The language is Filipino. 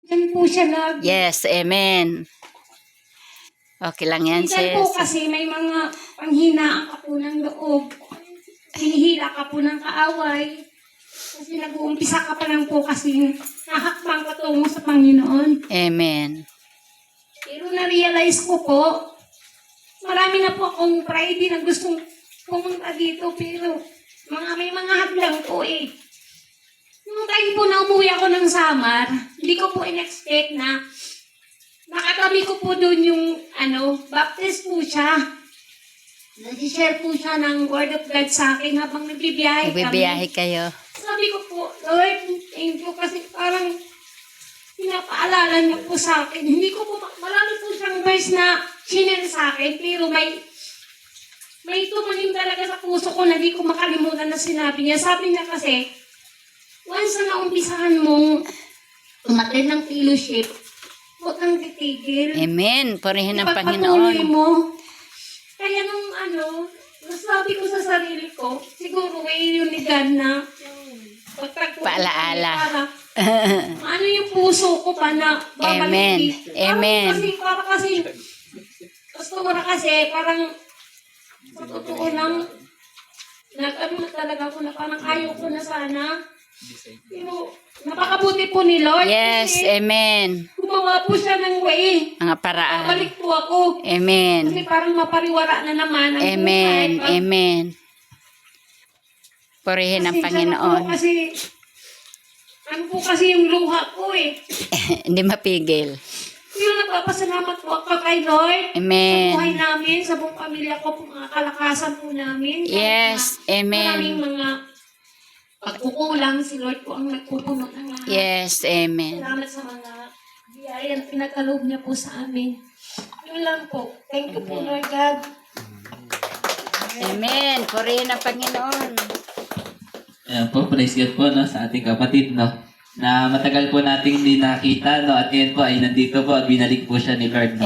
Diyan po siya Yes, amen. Okay lang yan, Minsan po sis. kasi may mga panghinaan ka po ng loob. Hinihila ka po ng kaaway. Kasi nag-uumpisa ka pa lang po kasi nahakbang ka tungo sa Panginoon. Amen. Pero na-realize ko po, marami na po akong Friday na gustong pumunta dito pero may mga hadlang po eh. Nung time po na umuwi ako ng Samar, hindi ko po in-expect na nakatabi ko po doon yung baptist po siya. Nag-share po siya ng word of God sa akin habang nagbibiyahe kami. Nagbibiyahe kayo. Sabi ko po, Lord, thank you kasi parang pinapaalala niyo po sa akin. Hindi ko po, marami po siyang verse na sinare sa akin, pero may tumanim talaga sa puso ko na di ko makalimutan na sinabi niya. Sabi niya kasi, once na naumpisahan mong umattend ng fellowship, huwag kang titigil. Amen. Purihin ang Ipagpatuloy Panginoon. mo. Kaya nung nasabi ko sa sarili ko, siguro way yun ni God na Paalaala. Ano yung puso ko pa na babalik Amen. dito. Amen. Kasi, gusto ko na kasi, parang, sa totoo lang, nag-ano na talaga ako na parang ayaw ko na sana. Pero, napakabuti po ni Lord. Yes, kasi amen. gumawa po siya ng way. Mga paraan. Babalik po ako. Amen. Kasi parang mapariwara na naman ang Amen. buhay. Amen. Purihin ang Panginoon. Ano po kasi yung luha ko eh. Hindi mapigil. Pero nagpapasalamat po ako kay Lord. Amen. Sa buhay namin, sa buong pamilya ko, po, mga kalakasan po namin. Yes, Kahit na amen. Maraming mga pagkukulang, si Lord po ang nagpupuno ng lahat. Yes, amen. Salamat sa mga biyaya na pinagkaloob niya po sa amin. Yun lang po. Thank you po, Lord God. Amen. Purihin ang Panginoon. Ayan po, praise God po no, sa ating kapatid, no, na matagal po nating hindi nakita, no, at ngayon po ay nandito po at binalik po siya ni Lord. No.